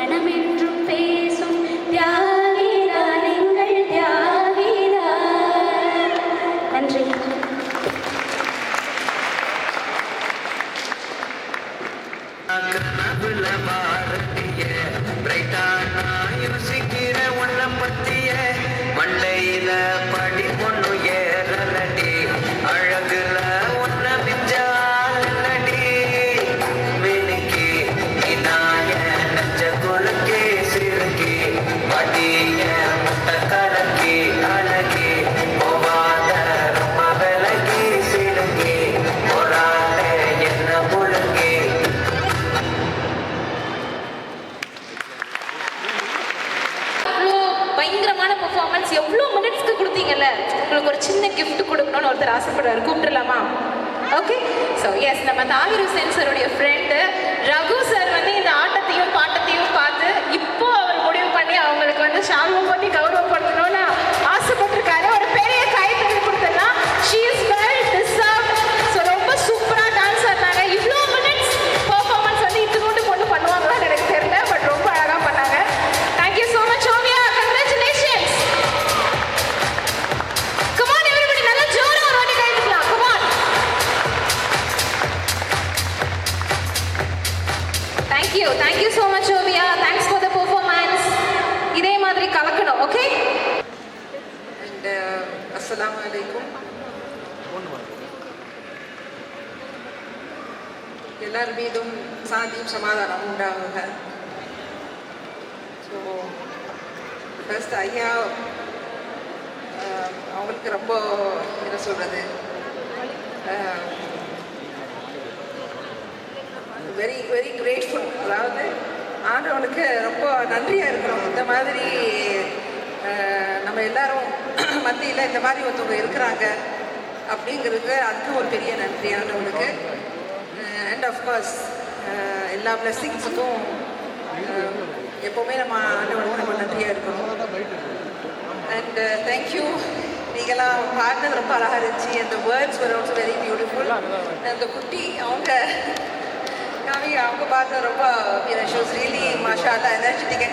மனமென்றும் பேசும் தியாகிதான் எங்கள் தியாகிதான். நன்றி. மண்டையில படி பொண்ணு ஏறலடி அழகுல ஒன்ன மிஞ்சாலடி வெனிக்கு இதாய நெஞ்ச குலுக்கி சிறுக்கி படிய முட்டை கலக்கி அழகி போவாத ரொம்ப விலகி சிறுங்கி போராட என்ன முழுங்கி. பயங்கரமான பெர்ஃபார்மன்ஸ், எவ்வளோ மினிட்ஸ்க்கு கொடுத்தீங்கல்ல. உங்களுக்கு ஒரு சின்ன கிஃப்ட் கொடுக்கணும்னு ஒருத்தர் ஆசைப்படுறாரு, கூப்பிட்டுலாமா? ஓகே. ஸோ எஸ், நம்ம தாகிர் ஹுசைன் சாருடைய ஃப்ரெண்டு ரகு சார் வந்து இந்த ஆட்டத்தையும் பாட்டத்தையும் பார்த்து இப்போ அவர் முடிவு பண்ணி அவங்களுக்கு வந்து ஷார்வம் பண்ணி கௌரவப்படுத்தணும்னு ஆசைப்பட்டிருக்காரு. ஒரு பெரிய கைத்தறி கொடுத்தலாம். She is well deserved. So ரொம்ப சூப்பராக டான்ஸ் ஆடினாங்க. இவ்வளோ மினிட்ஸ் பெர்ஃபார்மன்ஸ் வந்து இத்தனோண்டு கொண்டு பண்ணுவாங்களான்னு எனக்கு தெரியல, பட் ரொம்ப அழகாக பண்ணாங்க. Thank you so much Oviya. Congratulations. Come on everybody, நல்லா ஜோரா ஒரு வாட்டி கை தட்டலாம். Come on. Thank you so much Oviya. Thanks for the performance. இதே மாதிரி கலக்கணும். ஓகே. அண்ட் அஸ்ஸலாமு அலைக்கும். எல்லார் மீதும் சாந்தியும் சமாதானம் உண்டாகுங்க. ஸோ ஃபர்ஸ்ட் ஐயா அவங்களுக்கு ரொம்ப என்ன சொல்கிறது, வெரி வெரி கிரேட்ஃபுல். அதாவது ஆண்டவனுக்கு ரொம்ப நன்றியாக இருக்கிறோம். இந்த மாதிரி நம்ம எல்லாரும் மத்தியில் இந்த மாதிரி ஒருத்தவங்க இருக்கிறாங்க அப்படிங்கிறது அதுக்கு ஒரு பெரிய நன்றி ஆண்டவனுக்கு. அண்ட் ஆஃப்கோர்ஸ் எல்லா பிளெஸ்ஸிங்ஸுக்கும் எப்போவுமே நம்ம ஆண்டவனுக்கு நம்ம நன்றியாக இருக்கணும். And thank you. நீங்களாம் பாடினது ரொம்ப அழகாக இருந்துச்சு. அந்த words were also very beautiful. அந்த குட்டி அவங்க பாடினது ரொம்ப she was really Masha Allah energetic.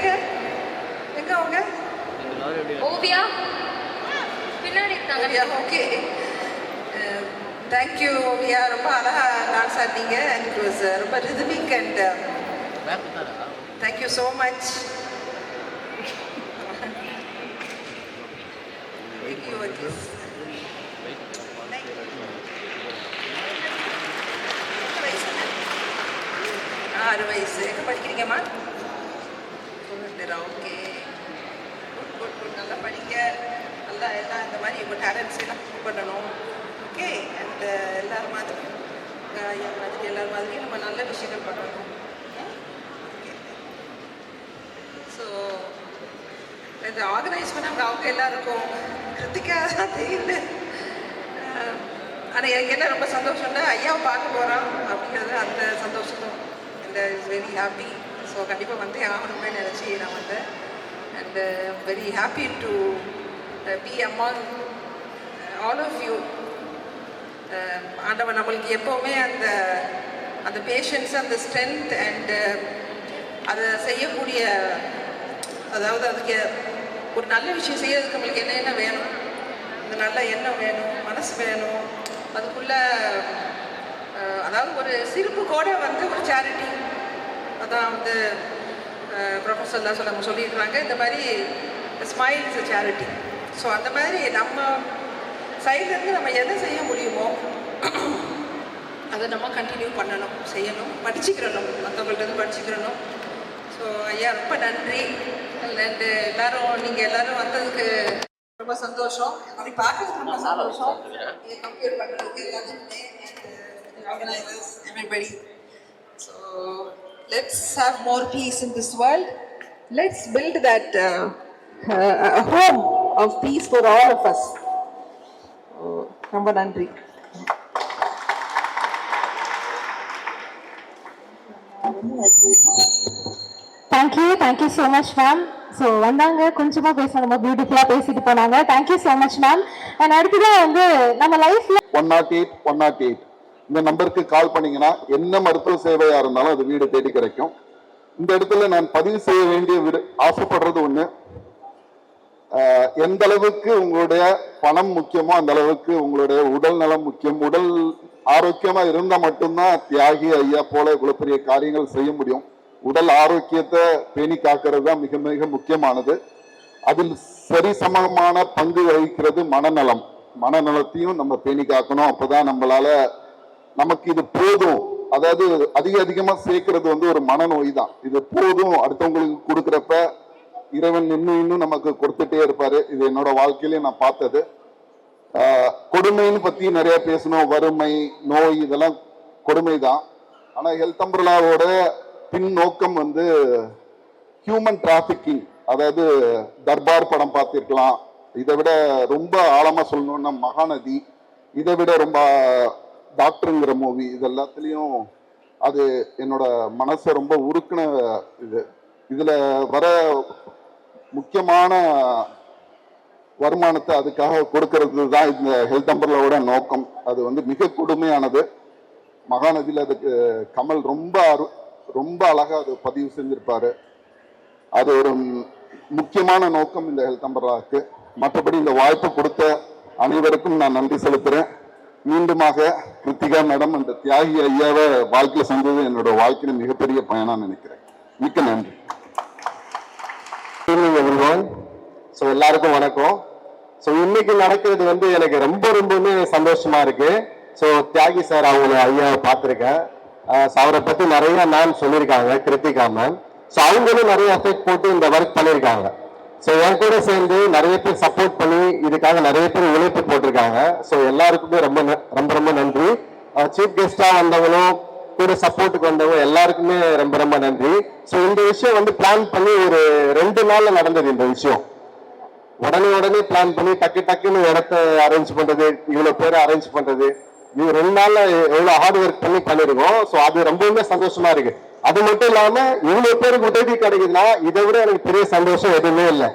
எங்கே அவங்க ஓவியா பின்னாடி இருக்காங்க. ஓகே. தேங்க்யூ ஓவியா. ரொம்ப அழகாக டான்ஸ் ஆடினீங்க. அண்ட் இட் வாஸ் ரொம்ப rhythmic. And thank you so much. Thank you. 6 வயசு. எங்கே படிக்கிறீங்கம்மா? ஓகே. குட். நல்லா படிங்க. நல்லா எல்லாம் இந்த மாதிரி உங்கள் டேலண்ட்ஸ் எல்லாம் ப்ரூவ் பண்ணணும். ஓகே. அண்ட் எல்லாரும் மாதிரி எல்லாரும் மாதிரியும் நம்ம நல்ல விஷயங்கள் பண்ணணும். ஓகே. ஸோ இதை ஆர்கனைஸ் பண்ணவங்க அவங்க எல்லாருக்கும் கிருத்திக்காக தான் தெரியல. ஆனால் எனக்கு என்ன ரொம்ப சந்தோஷம்னா ஐயாவை பார்க்க போகிறோம் அப்படிங்கிறது அந்த சந்தோஷம். And is very happy. So கண்டிப்பாக வந்து ஆகணுமே நினச்சி நான் வந்தேன். And very happy to be among all of you. ஆண்டவன் நம்மளுக்கு எப்போவுமே அந்த அந்த பேஷன்ஸ், அந்த ஸ்ட்ரென்த் அண்டு அதை செய்யக்கூடிய, அதாவது அதுக்கு ஒரு நல்ல விஷயம் செய்யறதுக்கு நம்மளுக்கு என்ன வேணும், இந்த நல்ல எண்ணம் வேணும், மனசு வேணும். அதுக்குள்ளே அதாவது ஒரு சிரிப்பு கூட வந்து ஒரு சேரிட்டி. அதான் வந்து ப்ரொஃபஸர் தான் நம்ம சொல்லியிருக்கிறாங்க, இந்த மாதிரி smile is a charity. So அந்த மாதிரி நம்ம சைட்லேருந்து நம்ம எதை செய்ய முடியுமோ அதை நம்ம கண்டினியூ பண்ணணும், செய்யணும், படிச்சுக்கிறணும், மற்றவங்கள்ட்ட படிச்சுக்கிறணும். ஸோ ஐயா ரொம்ப நன்றி. அண்ட் எல்லாரும் நீங்கள் எல்லோரும் வந்ததுக்கு ரொம்ப சந்தோஷம். அப்படி பார்க்கறதுக்கு ரொம்ப சந்தோஷம். கம்ப்யூட் பண்ணுறதுக்கு எல்லாத்துக்குமே organisers everybody. So let's have more peace in this world. Let's build that home of peace for all of us. ரொம்ப நன்றி. Thank you so much ma'am. So வந்தாங்க, கொஞ்சமாக பேச ரொம்ப பியூட்டிஃபுல்லாக பேசிட்டு போனாங்க. Thank you so much ma'am. And அடுத்ததான் வந்து நம்ம லைஃப்ல 108 இந்த நம்பருக்கு கால் பண்ணீங்கன்னா என்ன மருத்துவ சேவையாக இருந்தாலும் அது வீடு தேடி கிடைக்கும். இந்த இடத்துல நான் பதிவு செய்ய வேண்டிய ஆசைப்படுறது ஒண்ணு, எந்த அளவுக்கு உங்களுடைய பணம் முக்கியமோ அந்த அளவுக்கு உங்களுடைய உடல் நலம் முக்கியம். உடல் ஆரோக்கியமா இருந்தா மட்டும்தான் தியாகி ஐயா போல இவ்வளவு பெரிய காரியங்கள் செய்ய முடியும். உடல் ஆரோக்கியத்தை பேணி காக்கிறது தான் மிக மிக முக்கியமானது. அதில் சரிசமமான பங்கு வகிக்கிறது மனநலம். மனநலத்தையும் நம்ம பேணி காக்கணும். அப்பதான் நம்மளால நமக்கு இது போதும், அதாவது அதிகமா சேர்க்கிறது வந்து ஒரு மனநோய் தான். இது போதும் அடுத்தவங்களுக்கு கொடுக்குறப்ப இறைவன் இன்னும் நமக்கு கொடுத்துட்டே இருப்பாரு. இது என்னோட வாழ்க்கையிலேயே நான் பார்த்தது. கொடுமைன்னு பத்தி நிறைய பேசணும். வறுமை, நோய் இதெல்லாம் கொடுமை தான். ஆனா ஹெல்த் அம்பர்லாவோட பின் நோக்கம் வந்து ஹியூமன் டிராபிக்கிங். அதாவது தர்பார் படம் பார்த்திருக்கலாம். இதை விட ரொம்ப ஆழமா சொல்லணும்னா மகாநதி, இதை விட ரொம்ப டாக்டருங்கிற மூவி, இது எல்லாத்துலேயும் அது என்னோட மனசை ரொம்ப உருக்குன இது. இதுல வர முக்கியமான வருமானத்தை அதுக்காக கொடுக்கறது தான் இந்த ஹெல்த் அம்பர்லாவோட நோக்கம். அது வந்து மிக கொடுமையானது. மகாநதியில் அதுக்கு கமல் ரொம்ப அழகா அது பதிவு செஞ்சிருப்பாரு. அது ஒரு முக்கியமான நோக்கம் இந்த ஹெல்த் அம்பர்லாவுக்கு. மற்றபடி இந்த வாய்ப்பு கொடுத்த அனைவருக்கும் நான் நன்றி செலுத்துறேன். மீண்டுமாக கிருத்திகா மேடம் அந்த தியாகி ஐயாவை வாழ்க்கையில செஞ்சது என்னோட வாழ்க்கையில மிகப்பெரிய பயனா நினைக்கிறேன். மிக்க நன்றி. ஸோ எல்லாருக்கும் வணக்கம். ஸோ இன்னைக்கு நடக்கிறது வந்து எனக்கு ரொம்பவுமே சந்தோஷமா இருக்கு. ஸோ தியாகி சார் அவங்கள ஐயாவை பார்த்துருக்கேன். அவரை பத்தி நிறைய மேம் சொல்லியிருக்காங்க, கிருத்திகா மேம். ஸோ அவங்களும் நிறைய எஃபெக்ட் போட்டு இந்த ஒர்க் பண்ணியிருக்காங்க. ஸோ என் கூட சேர்ந்து நிறைய பேர் சப்போர்ட் பண்ணி இதுக்காக நிறைய பேர் உழைப்பு போட்டிருக்காங்க. ஸோ எல்லாருக்குமே ரொம்ப நன்றி. சீஃப் கெஸ்டா வந்தவங்களும் கூட சப்போர்ட்டுக்கு வந்தவங்க எல்லாருக்குமே ரொம்ப நன்றி. ஸோ இந்த விஷயம் வந்து பிளான் பண்ணி ஒரு 2 நாள்ல நடந்தது. இந்த விஷயம் உடனே பிளான் பண்ணி டக்குன்னு இடத்த அரேஞ்ச் பண்றது, இவ்வளவு பேரை அரேஞ்ச் பண்றது, இது 2 நாள்ல எவ்வளவு ஹார்ட் ஒர்க் பண்ணிருக்கோம். ஸோ அது ரொம்பவுமே சந்தோஷமா இருக்கு. அது மட்டும் இல்லாம இவ்வளவு பேருக்கு உதவி கிடைக்குதுன்னா இதை விட எனக்கு பெரிய சந்தோஷம் எதுவுமே இல்லை.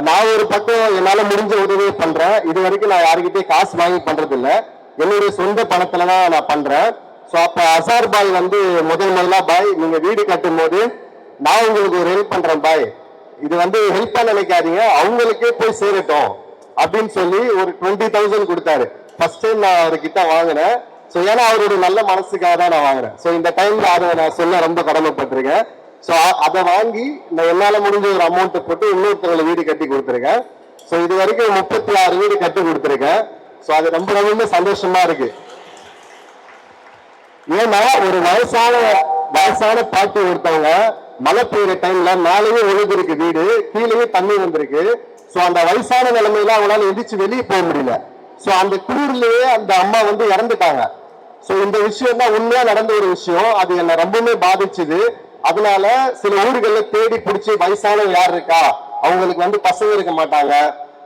நான் ஒரு பக்கம் என்னால முடிஞ்ச உதவியை பண்றேன். இது வரைக்கும் நான் யாருக்கிட்டே காசு வாங்கி பண்றது இல்லை, என்னுடைய சொந்த பணத்துலதான் நான் பண்றேன். ஸோ அப்ப அசார் பாய் வந்து முதல்ல பாய் நீங்க வீடு கட்டும் போது நான் உங்களுக்கு ஒரு ஹெல்ப் பண்றேன் பாய், இது வந்து ஹெல்ப்பா நினைக்காதீங்க, அவங்களுக்கே போய் சேரட்டும் அப்படின்னு சொல்லி ஒரு 20,000 கொடுத்தாரு. ஃபர்ஸ்ட் டைம் நான் அவர்கிட்ட வாங்கினேன். ஸோ ஏன்னா அவரோட நல்ல மனசுக்காக தான் நான் வாங்குறேன். ஸோ இந்த டைம்ல அதை நான் சொல்ல ரொம்ப கடமைப்பட்டிருக்கேன். ஸோ அதை வாங்கி நான் என்னால முடிஞ்ச ஒரு அமௌண்ட்டை போட்டு இன்னொருத்தவங்களை வீடு கட்டி கொடுத்துருக்கேன். ஸோ இது வரைக்கும் 36 வீடு கட்டி கொடுத்துருக்கேன். ஸோ அது ரொம்ப சந்தோஷமா இருக்கு. ஏன்னா ஒரு வயசான பாட்டி ஒருத்தவங்க மழை பெய்யுற டைம்ல மேலேயே ஒழுகிருக்கு வீடு, கீழேயே தண்ணி வந்திருக்கு. ஸோ அந்த வயசான நிலைமையில அவங்களால எந்திரிச்சு வெளியே போக முடியல. ஸோ அந்த குளிர்லயே அந்த அம்மா வந்து இறந்துட்டாங்க. ஸோ இந்த விஷயம் தான் உண்மையா நடந்த ஒரு விஷயம். அது என்னை ரொம்பவுமே பாதிச்சுது. அதனால சில ஊர்கள்ல தேடி பிடிச்சி வயசானவங்க யார் இருக்கா, அவங்களுக்கு வந்து பசங்க இருக்க மாட்டாங்க,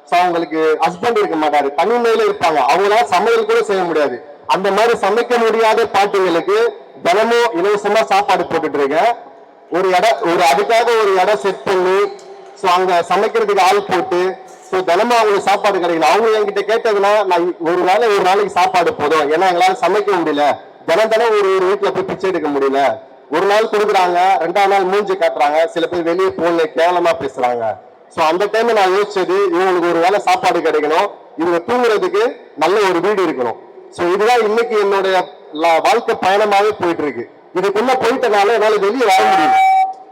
ஸோ அவங்களுக்கு ஹஸ்பண்ட் இருக்க மாட்டாரு, தனிமையில இருப்பாங்க, அவங்களால சமையல் கூட செய்ய முடியாது. அந்த மாதிரி சமைக்க முடியாத பாட்டிங்களுக்கு தினமும் இலவசமா சாப்பாடு போட்டுட்டு இருக்கேன். அதுக்காக ஒரு இடம் செட் பண்ணி ஸோ அங்க சமைக்கிறதுக்கு ஆள் போட்டு ஸோ தினமும் அவங்களுக்கு சாப்பாடு கிடைக்கல. அவங்க என்கிட்ட கேட்டதுன்னா நான் ஒரு நாளைக்கு சாப்பாடு போதும், ஏன்னா எங்களால சமைக்க முடியல, தினம் ஒரு வீட்டுல போய் பிச்சை எடுக்க முடியல. ஒரு நாள் கொடுக்குறாங்க, 2ஆம் நாள் மூஞ்சி காட்டுறாங்க, சில பேர் வெளியே போன்ல கேவலமா பேசுறாங்க. ஸோ அந்த டைம்ல நான் யோசிச்சது, இவங்களுக்கு ஒரு வேளை சாப்பாடு கிடைக்கணும், இவங்க தூங்குறதுக்கு நல்ல ஒரு வீடு இருக்கணும். ஸோ இதுதான் இன்னைக்கு என்னுடைய வாழ்க்கை பயணமாவே போயிட்டு இருக்கு. இதுக்குள்ள போயிட்டனால என்னால வெளியே வர முடியல.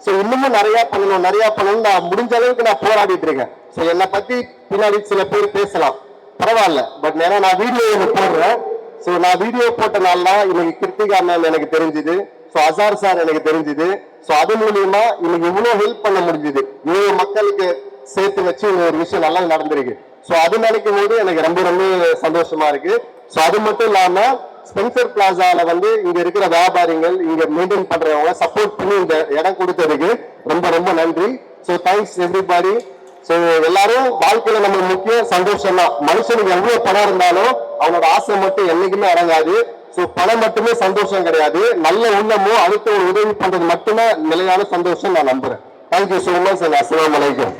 ஸோ இன்னமும் நிறைய பண்ணணும் நான் முடிஞ்ச அளவுக்கு நான் போராடிட்டு இருக்கேன். ஸோ என்னை பத்தி பின்னாடி சில பேர் பேசலாம், பரவாயில்ல, பட் ஏன்னா நான் வீடியோ போடுறேன். ஸோ நான் வீடியோ போட்டனால இன்னைக்கு கிருத்திகா மேம் எனக்கு தெரிஞ்சுது, ஸோ அசார் சார் எனக்கு தெரிஞ்சுது. ஸோ அது மூலியமா இன்னைக்கு இவ்வளவு ஹெல்ப் பண்ண முடிஞ்சுது, இவ்வளவு மக்களுக்கு சேர்த்து வச்சு ஒரு விஷயம் நல்லா நடந்திருக்கு. ஸோ அது நினைக்கும் போது எனக்கு ரொம்ப சந்தோஷமா இருக்கு. ஸோ அது மட்டும் இல்லாம ஸ்பென்சர் பிளாசால வந்து இங்க இருக்கிற வியாபாரிகள், இங்க மெயின்டைன் பண்றவங்க சப்போர்ட் பண்ணி இந்த இடம் கொடுத்ததுக்கு ரொம்ப நன்றி. So thanks everybody. ஸோ எல்லாரும் வாழ்க்கையில நம்ம முக்கியம் சந்தோஷம் தான். மனுஷனுக்கு எவ்வளவு பணம் இருந்தாலும் அவனோட ஆசை மட்டும் என்னைக்குமே அடங்காது. ஸோ பணம் மட்டுமே சந்தோஷம் கிடையாது, நல்ல உள்ளமும் அடுத்த ஒரு உதவி பண்றது மட்டுமே நிலையான சந்தோஷம் நான் நம்புறேன். Thank you so much. அஸ்ஸலாமு அலைக்கும்.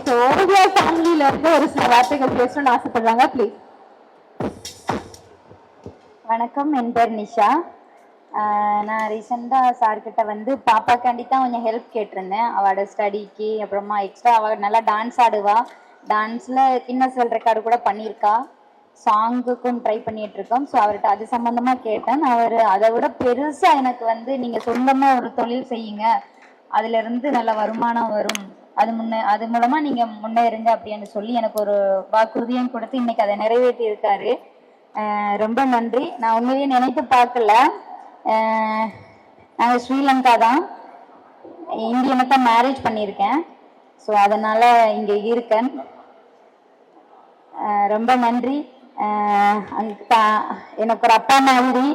ஸோ ஓவியா ஃபேமிலியில இருந்து ஒரு சில வார்த்தைகள் பேசணும்னு ஆசைப்படுறாங்க. ப்ளீஸ். வணக்கம், என் பேர் நிஷா. நான் ரீசெண்டாக சார்கிட்ட வந்து பாப்பாக்காண்டி தான் கொஞ்சம் ஹெல்ப் கேட்டிருந்தேன். அவளோட ஸ்டடிக்கு, அப்புறமா எக்ஸ்ட்ரா அவள் நல்லா டான்ஸ் ஆடுவா. டான்ஸில் கின்னஸ் வேர்ல்ட் ரெக்கார்டு கூட பண்ணியிருக்கா. சாங்குக்கும் ட்ரை பண்ணிகிட்ருக்கோம். ஸோ அவர்கிட்ட அது சம்மந்தமாக கேட்டேன். அவர் அதை விட பெருசாக எனக்கு வந்து நீங்கள் சொந்தமாக ஒரு தொழில் செய்யுங்க, அதிலிருந்து நல்ல வருமானம் வரும், அது மூலமாக நீங்கள் முன்னேறுங்க அப்படின்னு சொல்லி எனக்கு ஒரு வாக்குறுதியும் கொடுத்து இன்னைக்கு அதை நிறைவேற்றி இருக்காரு. ரொம்ப நன்றி. நான் உண்மையிலேயே நினைத்து பார்க்கல. நாங்கள் ஸ்ரீலங்கா தான், இந்தியனை தான் மேரேஜ் பண்ணியிருக்கேன். ஸோ அதனால் இங்கே இருக்கேன். ரொம்ப நன்றி. எனக்கு ஒரு அப்பா மாதிரி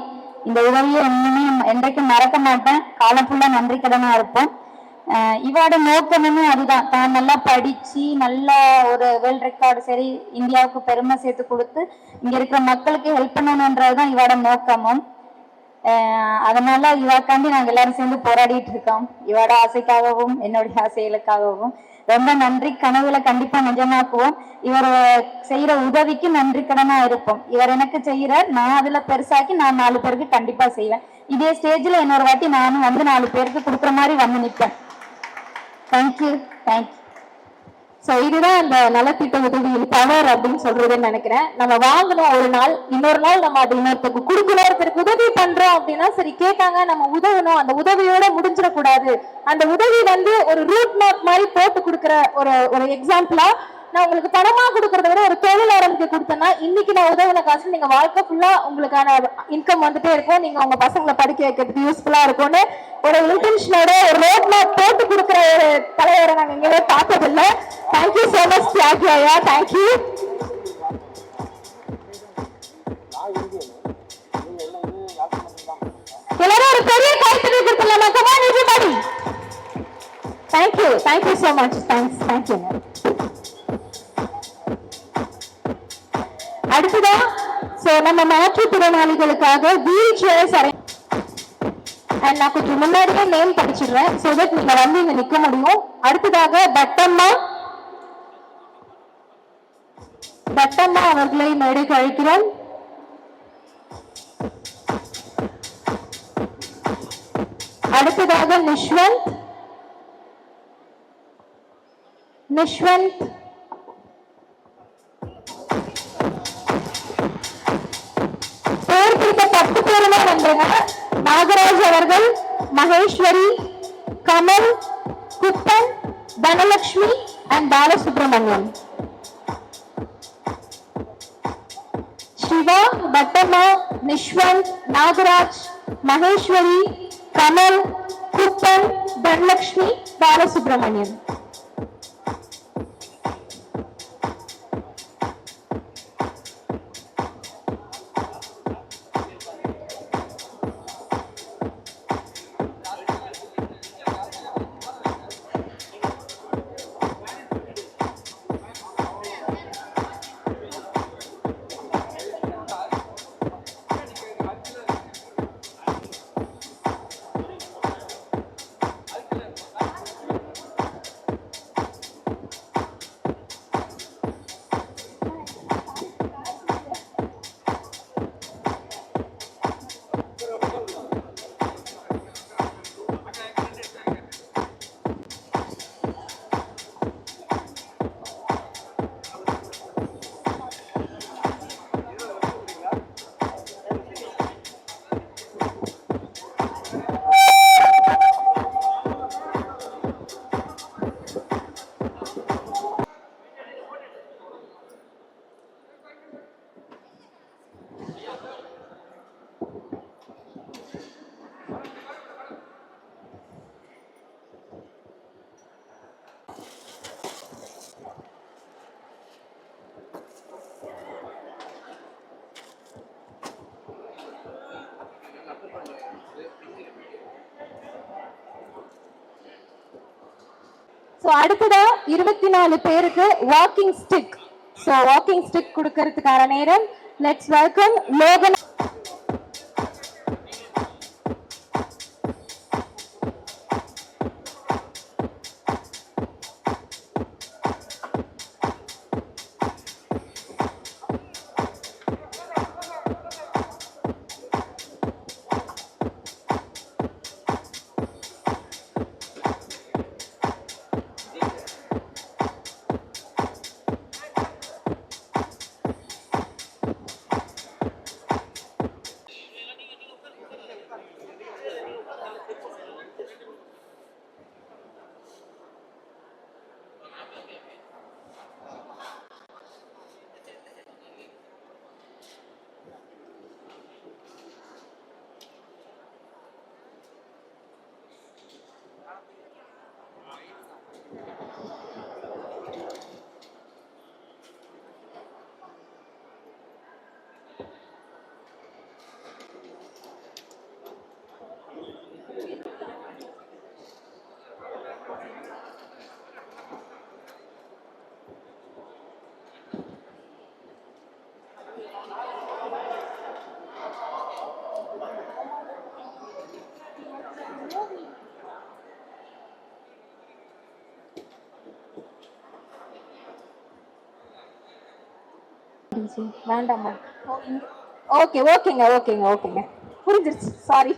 இந்த உதவியை இன்னுமே என்றைக்கும் மறக்க மாட்டேன். காலம் ஃபுல்லாக நன்றி கடனாக இருப்போம். இவாட நோக்கமுமே அதுதான். தான் நல்லா படித்து நல்ல ஒரு வேர்ல்ட் ரெக்கார்டு சரி இந்தியாவுக்கு பெருமை சேர்த்து கொடுத்து இங்கே இருக்கிற மக்களுக்கு ஹெல்ப் பண்ணணுன்றது தான் இவாட நோக்கமும். அதனால இவாக்காண்டி நாங்கள் எல்லாரும் சேர்ந்து போராடிட்டு இருக்கோம். இவாட ஆசைக்காகவும் என்னுடைய ஆசைகளுக்காகவும் ரொம்ப நன்றி. கனவுல கண்டிப்பா நிஜமாக்குவோம். இவர் செய்யற உதவிக்கு நன்றி கடனா இருப்போம். இவர் எனக்கு செய்யறார், நான் அதுல பெருசாக்கி நான் 4 பேருக்கு கண்டிப்பா செய்வேன். இதே ஸ்டேஜ்ல இன்னொரு வாட்டி நானும் வந்து 4 பேருக்கு கொடுக்குற மாதிரி வந்து நிற்பேன். தேங்க்யூ. ஸோ இதுதான் அந்த நலத்திட்ட உதவியில் பவர் அப்படின்னு சொல்றதுன்னு நினைக்கிறேன். நம்ம வாங்கணும் ஒரு நாள், இன்னொரு நாள் நம்ம அது இன்னொருத்தருக்கு கொடுக்கணும். ஒருத்தருக்கு உதவி பண்றோம் அப்படின்னா சரி கேட்டாங்க நம்ம உதவணும், அந்த உதவியோட முடிஞ்சிடக்கூடாது. அந்த உதவி வந்து ஒரு ரூட் மேப் மாதிரி போட்டு கொடுக்குற ஒரு எக்ஸாம்பிளா நான் உங்களுக்கு பணமா கொடுக்கறத விட ஒரு தொழில் ஆரம்பிக்க கொடுத்தேன்னா இன்னைக்கு நான் உதவின காசு நீங்க வாழ்க்கை ஃபுல்லா உங்களுக்கான இன்கம் வந்துட்டே இருக்கும். நீங்க உங்க பசங்களை படிக்க வைக்கிறதுக்கு யூஸ்ஃபுல்லா இருக்கும்னு ஒரு இன்டென்ஷனோட ஒரு ரோட் மேப் போட்டு கொடுக்குற ஒரு தலைவரை நாங்க எங்கேயே பார்த்ததில்லை. தேங்க்யூ சோ மச் தியாகி ஐயா. தேங்க்யூ. எல்லாரும் ஒரு பெரிய கைத்தறி கொடுத்துடலாமா? Come on everybody. Thank you so much. Thank you. அடுத்ததான் நம்ம மாற்றுத்திறனாளிகளுக்காக வீல் சேர்ஸ் நான் கொஞ்சம் முன்னாடியே நேம் படிச்சிடுறேன் சோ தட் நீங்க வந்து இங்க நிக்க முடியும். அடுத்ததாக பட்டம்மா அவர்களை மேடைக்கு அழைக்கிறோம். அடுத்ததாக நிஷ்வந்த் பேர் 10 பேருமே வந்தீங்க. நாகராஜ் அவர்கள், மகேஸ்வரி, கமல், குப்பன், தனலட்சுமி அண்ட் பாலசுப்ரமணியம். சிவா, பட்டம்மா, நிஷ்வந்த், நாகராஜ், மகேஸ்வரி, கமல், குப்பன், தனலட்சுமி, பாலசுப்ரமணியம். ஸோ அடுத்ததா 24 பேருக்கு walking stick. So walking stick கொடுக்கறதுக்கான நேரம். Let's welcome Logan. வேண்டாமா? ஓகே ஓகேங்க ஓகேங்க ஓகேங்க புரிஞ்சிருச்சு, சாரி.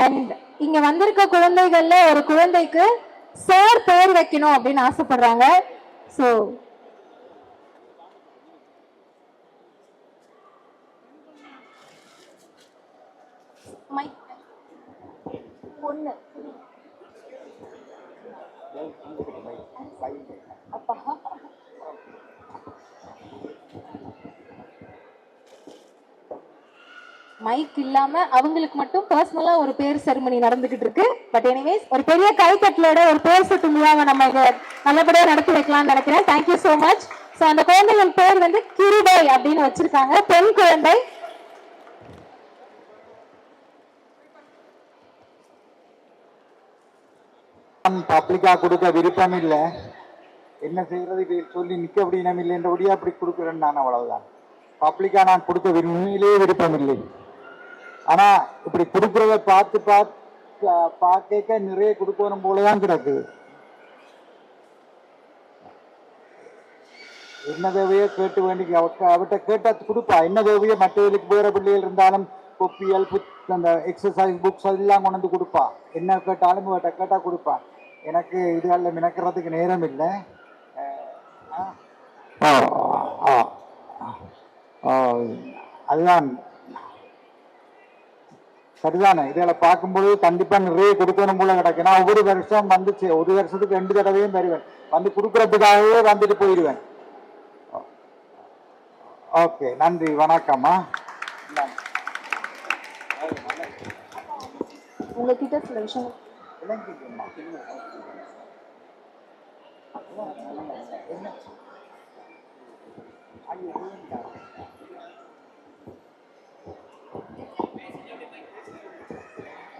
அண்ட் இங்க வந்திருக்க குழந்தைகள்ல ஒரு குழந்தைக்கு சார் பேர் வைக்கணும் அப்படின்னு ஆசைப்படுறாங்க. ஸோ பொண்ணு அப்பா மைக் இல்லாம அவங்களுக்கு மட்டும் பர்சனலா ஒரு பேர் செரிமனி நடந்துகிட்டு இருக்கு. பட் எனிவேஸ் ஒரு பெரிய கைத்தட்டலோட ஒரு பேர் சுட்டு விழாவை நம்ம இங்க நல்லபடியா நடத்தி வைக்கலாம்னு நினைக்கிறேன். Thank you so much. ஸோ அந்த குழந்தைகள் பேர் வந்து கிருபை அப்படின்னு வச்சிருக்காங்க, பெண் குழந்தை. பப்ளிக்கா கொடுக்க விருப்பம் இல்லை, என்ன செய்யறது சொல்லி நிக்க அப்படின்னும் இல்லை என்றபடியா அப்படி கொடுக்குறேன்னு நான், அவ்வளவுதான். பப்ளிக்கா நான் கொடுக்க உண்மையிலேயே விருப்பம் இல்லை. ஆனா இப்படி கொடுக்கறத பார்த்து பார்க்க நிறைய கொடுக்கணும் போலதான் கிடக்குது. என்ன தேவையோ கேட்டு வேண்டி அவட்ட கேட்டா கொடுப்பா, என்ன தேவையோ மற்றவர்களுக்கு வேற பிள்ளைகள் இருந்தாலும் கொப்பியல் அந்த எக்ஸசைஸ் புக்ஸ் எல்லாம் கொண்டு வந்து கொடுப்பா. என்ன கேட்டாலும் கேட்டா கொடுப்பா. எனக்கு இதுகளில் மினக்கிறதுக்கு நேரம் இல்லை. அதுதான் சரிதானே. இதில் பார்க்கும்போது கண்டிப்பா நிறைய கொடுக்கணும் போல கிடக்கு. நான் ஒவ்வொரு வருஷம் வந்துச்சு, ஒரு வருஷத்துக்கு 2 தடவையும் வருவேன், வந்து கொடுக்கறதுக்காகவே வந்துட்டு போயிடுவேன். ஓகே, நன்றி, வணக்கம்மா. உங்ககிட்ட சில விஷயம்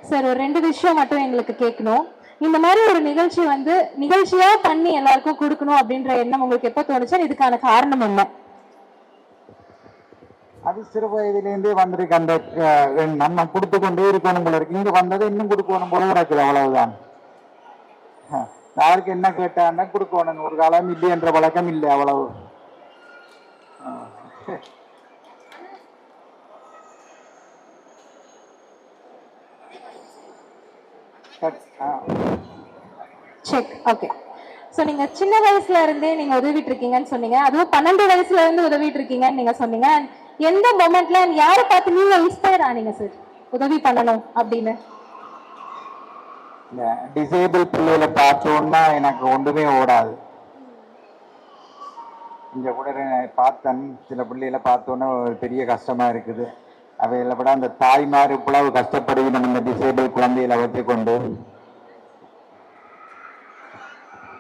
சார், ஒரு 2 விஷயம் மட்டும் எங்களுக்கு கேட்கணும். இந்த மாதிரி ஒரு நிகழ்ச்சி வந்து நிகழ்ச்சியா பண்ணி எல்லாருக்கும் கொடுக்கணும் அப்படின்ற எண்ணம் உங்களுக்கு எப்ப தோணுச்சு? இதுக்கான காரணம் என்ன? அது சிறு வயதிலேருந்தே வந்திருக்கு. அந்த நம்ம கொடுத்து கொண்டே இருக்கணும் போல இருக்கு. இங்க வந்தது இன்னும் கொடுக்கணும் போல இருக்குது, அவ்வளவுதான். யாருக்கு என்ன கேட்டான்னா கொடுக்கணும், ஒரு காலம் இல்லை என்ற வழக்கம் இல்லை, அவ்வளவு. செக். ஓகே. ஸோ நீங்க சின்ன வயசுல இருந்தே நீங்க உதவிட்டு இருக்கீங்கன்னு சொன்னீங்க, அதுவும் 12 வயசுல இருந்து உதவிட்டு இருக்கீங்கன்னு நீங்க சொன்னீங்க. எந்த மொமெண்ட்ல யாரை பார்த்து நீங்க இன்ஸ்பயர் ஆனீங்க சார் உதவி பண்ணணும் அப்படின்னு? டிசேபிள் பிள்ளைகளை பார்த்தோன்னா எனக்கு ஒன்றுமே ஓடாது. இங்க கூட பார்த்தேன், சில பிள்ளைகளை பார்த்தோன்னா ஒரு பெரிய கஷ்டமா இருக்குது. அவைகளை விட அந்த தாய்மார் இவ்வளவு கஷ்டப்படுகிறோம் இந்த டிசேபிள் குழந்தைகளை வச்சு கொண்டு.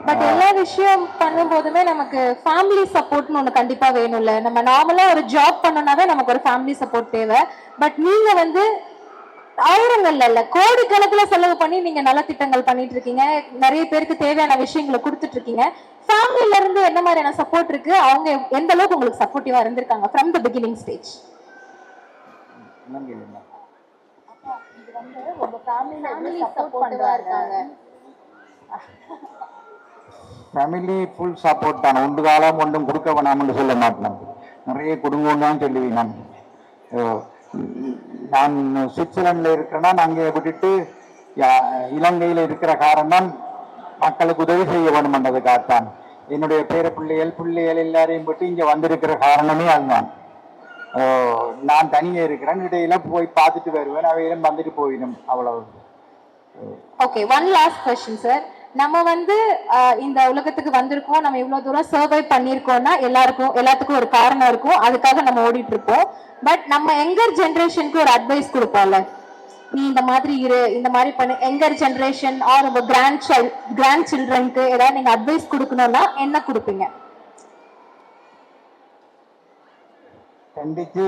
பட் எல்லா விஷயம் பண்ணும் போதுமே நமக்கு ஃபேமிலி சப்போர்ட்னு ஒண்ணு கண்டிப்பா வேணும்ல. நம்ம நார்மலா ஒரு ஜாப் பண்ணோம்னாவே நமக்கு ஒரு ஃபேமிலி சப்போர்ட் தேவை. பட் நீங்க வந்து ஆயிரங்கள்ல இல்ல, கோடிக்கணக்குல செலவு பண்ணி நீங்க நலத்திட்டங்கள் பண்ணிட்டு இருக்கீங்க, நிறைய பேருக்கு தேவையான விஷயங்களை கொடுத்துட்டு இருக்கீங்க. ஃபேமிலில இருந்து என்ன மாதிரியான சப்போர்ட் இருக்கு? அவங்க எந்த அளவுக்கு உங்களுக்கு சப்போர்ட்டிவா இருந்திருக்காங்க ஃப்ரம் தி பிகினிங் ஸ்டேஜ்? இலங்கையில் என்ன ஃபேமிலி ஃபுல் சப்போர்ட் தான். ஒன்று காலம் ஒன்றும் கொடுக்க வேணாம்னு சொல்ல மாட்டேன். நிறைய குடும்பம் தான் சொல்லுவேன் நான். நான் சுவிட்சர்லாண்டில் இருக்கிறேன்னா நான் அங்கே விட்டுட்டு இலங்கையில் இருக்கிற காரணம் மக்களுக்கு உதவி செய்ய வேணுமென்றதுக்காகத்தான். என்னுடைய பிள்ளைகள் எல்லாரையும் விட்டு இங்கே வந்திருக்கிற காரணமே அதுதான். நான் தனியே இருக்கிறேன், இடையில போய் பார்த்துட்டு வருவேன், அவையிலும் வந்துட்டு போயிடும், அவ்வளவு. Okay, one last question sir. நம்ம வந்து இந்த உலகத்துக்கு வந்திருக்கோம், நம்ம இவ்வளவு தூரம் சர்வை பண்ணியிருக்கோம்னா எல்லாத்துக்கும் ஒரு காரணம் இருக்கும், அதுக்காக நம்ம ஓடிட்டு இருப்போம். பட் நம்ம யங்கர் ஜென்ரேஷனுக்கு ஒரு அட்வைஸ் கொடுப்போம்ல, நீ இந்த மாதிரி இரு, இந்த மாதிரி பண்ணு. யங்கர் ஜென்ரேஷன் ஆர் உங்க கிராண்ட் சில்ட்ரனுக்கு ஏதாவது நீங்க அட்வைஸ் கொடுக்கணும்னா என்ன கொடுப்பீங்க? கண்டிச்சு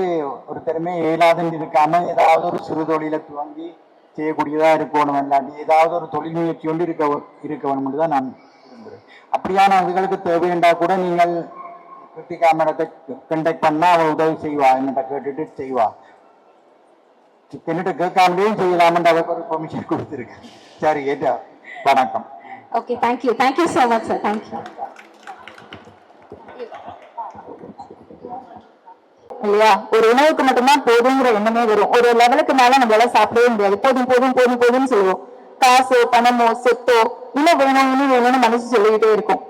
ஒரு திறமை இயலாதுன்னு இருக்காம ஏதாவது ஒரு சிறு தொழிலை துவங்கி செய்யக்கூடியதா இருக்கணும், இல்லாட்டி ஏதாவது ஒரு தொழில் முயற்சி கொண்டு இருக்க வேணும்னு தான் நான் விரும்புகிறேன். அப்படியான இதுகளுக்கு தேவையண்டா கூட நீங்கள் கிருத்திகா மேடத்தை கண்டக்ட் பண்ணா அவள் உதவி செய்வா, என்னட்ட கேட்டுட்டு செய்வா. என்னட்ட கேட்காமலேயும் செய்யலாம்னு அவருக்கு ஒரு பெர்மிஷன் கொடுத்துருக்கேன். சரி, ஏட்டா, வணக்கம். Okay, thank you so much sir. Thank you. இல்லையா, ஒரு உணவுக்கு மட்டும்தான் போதுங்கிற எண்ணமே வரும். ஒரு லெவலுக்கு மேல நம்மளால சாப்பிடவே முடியாது. போதும் போதும் போதும் போதும்னு சொல்லுவோம். காசோ பணமோ சொத்தோ இன்னும் வேணும்னு மனசு சொல்லிக்கிட்டே இருக்கும்.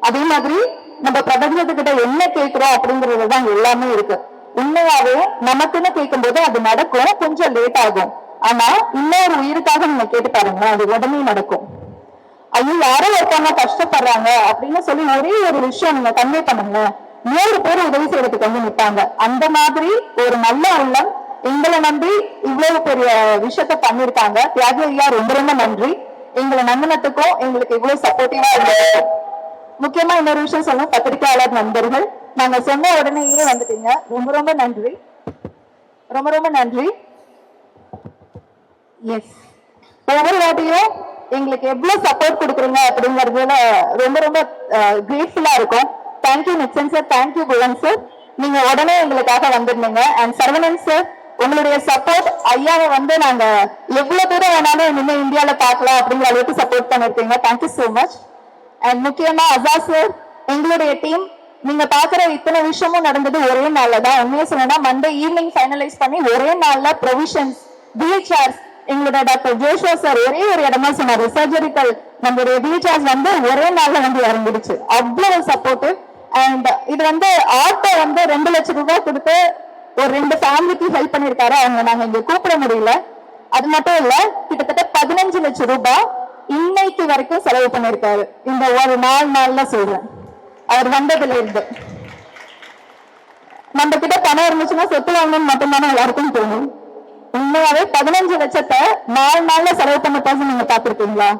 அதே மாதிரி நம்ம பிரபஞ்சத்துக்கிட்ட என்ன கேட்கிறோம் அப்படிங்கறதுதான் எல்லாமே இருக்கு. உண்மையாவே நமக்குன்னு கேட்கும் போது அது நடக்கும், கொஞ்சம் லேட் ஆகும். ஆனா இன்னொரு உயிருக்காக நீங்க கேட்டு பாருங்க, அது உடனே நடக்கும். ஐயோ, யாரோ ஒருத்தவங்க கஷ்டப்படுறாங்க அப்படின்னு சொல்லி ஒரே ஒரு விஷயம் நீங்க கன்வே பண்ணுங்க, 100 பேர் உதவி செய்யறதுக்கு வந்து நிற்பாங்க. அந்த மாதிரி ஒரு நல்ல உள்ளம் எங்களை நம்பி இவ்வளவு பெரிய விஷயத்த பண்ணிருக்காங்க. தியாகி ஐயா, ரொம்ப ரொம்ப நன்றி. எங்களை நம்பினத்துக்கும் எங்களுக்கு இவ்வளவு சப்போர்ட்டிவா இருந்ததுக்கும். முக்கியமா இன்னொரு விஷயம் சொல்லணும், பத்திரிகையாளர் நண்பர்கள், நாங்க சொன்ன உடனேயே வந்துட்டீங்க. ரொம்ப ரொம்ப நன்றி, ரொம்ப ரொம்ப நன்றி. எஸ், ஒவ்வொரு வாட்டியும் எங்களுக்கு எவ்வளவு சப்போர்ட் கொடுக்குறீங்க அப்படிங்கறதுல ரொம்ப ரொம்ப கிரேட்ஃபுல்லா இருக்கும். தேங்க்யூ நிச்சன் சார், தேங்க்யூ குவன் சார், நீங்க உடனே எங்களுக்காக வந்திருந்தீங்க. அண்ட் சரவணன் சார், உங்களுடைய சப்போர்ட் ஐயாவை வந்து நாங்க எவ்வளவு தூரம் வேணாலும் இனிமே இந்தியால பார்க்கலாம் அப்படிங்கிற அளவுக்கு சப்போர்ட் பண்ணிருக்கீங்க. Thank you so much. அண்ட் முக்கியமா அசா சார், எங்களுடைய டீம், நீங்க பாக்குற இத்தனை விஷயமும் நடந்தது ஒரே நாள்ல தான். உண்மையை சொல்லணும்னா மண்டே ஈவினிங் ஃபைனலைஸ் பண்ணி ஒரே நாள்ல ப்ரொவிஷன்ஸ், வீல்சேர்ஸ், எங்களோட டாக்டர் ஜோஷுவா சார் ஒரே ஒரு இடமா சொன்னாரு, சர்ஜரிக்கல் நம்மளுடைய வீல்சேர்ஸ் வந்து ஒரே நாள்ல வந்து இறங்கிடுச்சு. அவ்வளவு சப்போர்ட்டிவ். அண்ட் இது வந்து ஆட்டோ வந்து 2 லட்சம் ரூபாய் கொடுத்து ஒரு 2 ஃபேமிலிக்கு ஹெல்ப் பண்ணிருக்காரு. அவங்க நாங்க இங்க கூப்பிட முடியல. அது மட்டும் இல்ல, கிட்டத்தட்ட 15 லட்சம் ரூபாய் இன்னைக்கு வரைக்கும் செலவு பண்ணிருக்காரு. இந்த ஒரு 4 நாள்ல சொல்றேன், அவர் வந்ததுல இருந்து. நம்ம கிட்ட பணம் இருந்துச்சுன்னா சொத்து வாங்கணும்னு மட்டும்தானே எல்லாருக்கும் தோணும். உண்மையாவே 15 லட்சத்தை 4 நாள்ல செலவு பண்ண பேச நீங்க பாத்துருக்கீங்களா?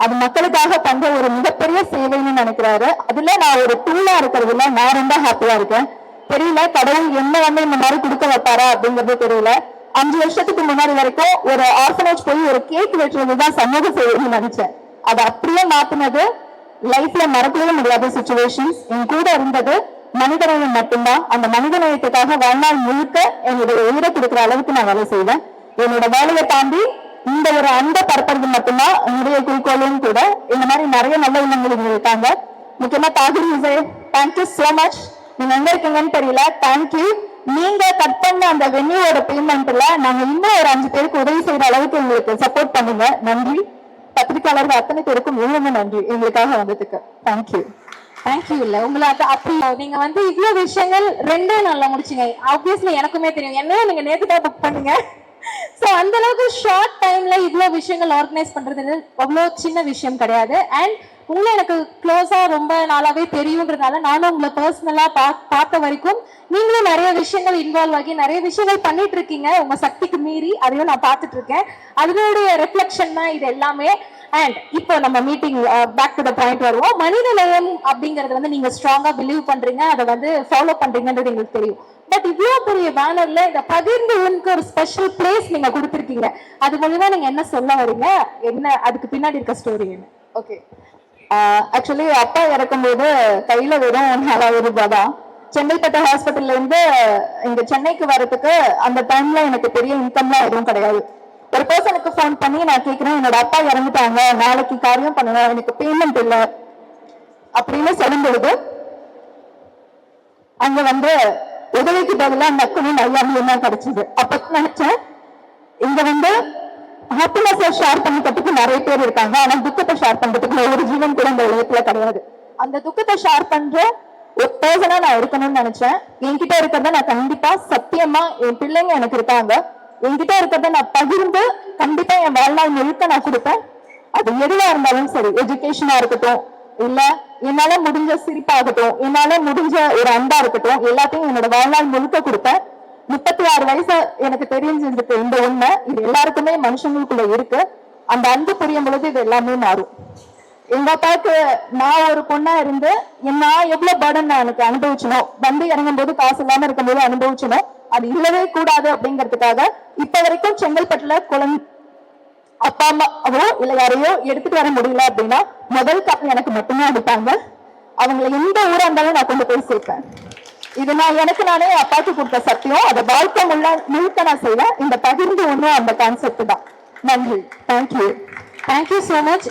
அது மக்களுக்காக பண்ற ஒரு மிகப்பெரிய சேவைன்னு நினைக்கிறாரு. அதுல நான் ஒரு டூலா இருக்கிறதுல நான் ரொம்ப ஹாப்பியா இருக்கேன். தெரியல கடவுள் என்ன வந்து இந்த மாதிரி கொடுக்க வைப்பாரா அப்படிங்கிறது தெரியல. 5 வருஷத்துக்கு முன்னாடி வரைக்கும் ஒரு ஆர்ஃபனேஜ் போய் ஒரு கேக் வெட்டுறதுதான் சமூக சேவைன்னு நினைச்சேன். அதை அப்படியே மாத்தினது லைஃப்ல மறக்கவே முடியாத சிச்சுவேஷன்ஸ். என் கூட இருந்தது மனிதநேயம் மட்டும்தான். அந்த மனிதநேயத்துக்காக வாழ்நாள் முழுக்க என்னுடைய உயிரை கொடுக்குற அளவுக்கு நான் வேலை செய்வேன். என்னோட வேலையை தாண்டி இந்த ஒரு அன்பை பரப்புறது மட்டும்தான் என்னுடைய குறிக்கோளும் கூட. இந்த மாதிரி நிறைய நல்ல உள்ளங்கள் இருக்காங்க. முக்கியமா Tahir Vijay, thank you so much. நீங்க எங்க இருக்கீங்கன்னு தெரியல, தேங்க்யூ. நீங்க கட் பண்ண அந்த வென்யூவோட பேமெண்ட்ல நாங்க இன்னும் ஒரு 5 பேருக்கு உதவி செய்யற அளவுக்கு எங்களுக்கு சப்போர்ட் பண்ணுங்க. நன்றி. பத்திரிகையாளர்கள் அத்தனை பேருக்கும் ரொம்ப நன்றி எங்களுக்காக வந்ததுக்கு. தேங்க்யூ. தேங்க்யூ. இல்ல உங்களுக்கு அப்படி நீங்க வந்து இவ்வளவு விஷயங்கள் 2 நாள்ல முடிச்சீங்க. ஆப்வியஸ்லி எனக்குமே தெரியும், என்ன நீங்க நேத்து தான் புக் பண்ணீங்க. சோ அந்த அளவுக்கு ஷார்ட் டைம்ல இவ்வளவு விஷயங்கள் ஆர்கனைஸ் பண்றது அவ்வளவு சின்ன விஷயம் கிடையாது. அண்ட் உங்களை எனக்கு க்ளோஸா ரொம்ப நாளாவே தெரியுன்றதுனால நானும் உங்களை பர்சனலா பார்த்த வரைக்கும் நீங்களும் நிறைய விஷயங்கள் இன்வால்வ் ஆகி நிறைய விஷயங்கள் பண்ணிட்டு இருக்கீங்க உங்க சக்திக்கு மீறி. அதையும் நான் பார்த்துட்டு இருக்கேன். அதனுடைய ரிஃப்ளெக்ஷன் தான் இது எல்லாமே. அண்ட் இப்போ நம்ம meeting back to the point வருவோம். மனித நேயம் அப்படிங்கறது வந்து நீங்க ஸ்ட்ராங்கா பிலீவ் பண்றீங்க, அதை வந்து ஃபாலோ பண்றீங்கன்றது எங்களுக்கு தெரியும். பட் இவ்வளவு பெரிய பேனர்ல இந்த பகிர்ந்து ஒரு ஸ்பெஷல் பிளேஸ் நீங்க கொடுத்துருக்கீங்க. அது மூலமா நீங்க என்ன சொல்ல வரீங்க, என்ன அதுக்கு பின்னாடி இருக்க ஸ்டோரி என்ன? ஓகே, ஆக்சுவலி அப்பா இறக்கும் போது கையில வெறும் 4000 ரூபாய் தான். செங்கல்பட்டு ஹாஸ்பிட்டல்ல இருந்து இங்க சென்னைக்கு வரதுக்கு அந்த டைம்ல எனக்கு பெரிய இன்கம்லாம் எதுவும் கிடையாது. ஒரு பர்சனுக்கு ஃபோன் பண்ணி நான் கேட்கிறேன், என்னோட அப்பா இறந்துட்டாங்க, நாளைக்கு காரியம் பண்ணணும், எனக்கு பேமெண்ட் இல்லை அப்படின்னு சொல்லும் பொழுது அங்க வந்து உதவிக்கு பதிலாக நக்குன்னு நல்லாமையும் தான் கிடைச்சது. அப்ப நினைச்சேன், இங்க வந்து ஹாப்பினஸை ஷேர் பண்ணிக்கிறதுக்கு நிறைய பேர் இருக்காங்க, ஆனா துக்கத்தை ஷேர் பண்றதுக்கு ஒரு ஜீவன் கூட இந்த உலகத்துல கிடையாது. அந்த துக்கத்தை ஷேர் பண்ற ஒரு பர்சனா நான் இருக்கணும்னு நினைச்சேன். என்கிட்ட இருக்கிறத நான் கண்டிப்பா சத்தியமா, என் பிள்ளைங்க எனக்கு இருக்காங்க, என்கிட்ட இருக்கிறத நான் பகிர்ந்து கண்டிப்பா என் வாழ்நாள் முழுக்க நான் கொடுப்பேன். அது எதுவா இருந்தாலும் சரி, எஜுகேஷனா இருக்கட்டும், இல்ல என்னால முடிஞ்ச சிரிப்பாகட்டும், என்னால முடிஞ்ச ஒரு அன்பா இருக்கட்டும், எல்லாத்தையும் என்னோட வாழ்நாள் முழுக்க கொடுப்பேன். 36 வயசு எனக்கு தெரிஞ்சிருக்கு இந்த உண்மை. இது எல்லாருக்குமே மனுஷங்களுக்குள்ள இருக்கு. அந்த அன்பு புரியும் பொழுது இது எல்லாமே மாறும். எங்க அப்பாவுக்கு நான் ஒரு பொண்ணா இருந்து நான் எவ்வளவு பர்டன் நான் எனக்கு அனுபவிச்சனோ, வந்து இறங்கும் போது காசு இல்லாம இருக்கும் போது அனுபவிச்சனோ, அது இல்லவே கூடாது அப்படிங்கிறதுக்காக இப்ப வரைக்கும் செங்கல்பட்டுல அப்பா அம்மாவோ இல்ல யாரையோ எடுத்துட்டு வர முடியல அப்படின்னா முதல் காப்பி எனக்கு மட்டும்தான் அடிப்பாங்க. அவங்களை எந்த ஊரா இருந்தாலும் நான் கொண்டு போய் சேர்ப்பேன். இது நான் எனக்கு நானே அப்பாவுக்கு கொடுத்த சத்தியம். அதை வாழ்க்கை முழுக்க நான் செய்வேன். இந்த பகிர்ந்து ஒண்ணும் அந்த கான்செப்ட் தான். நன்றி. தேங்க்யூ. Thank you so much.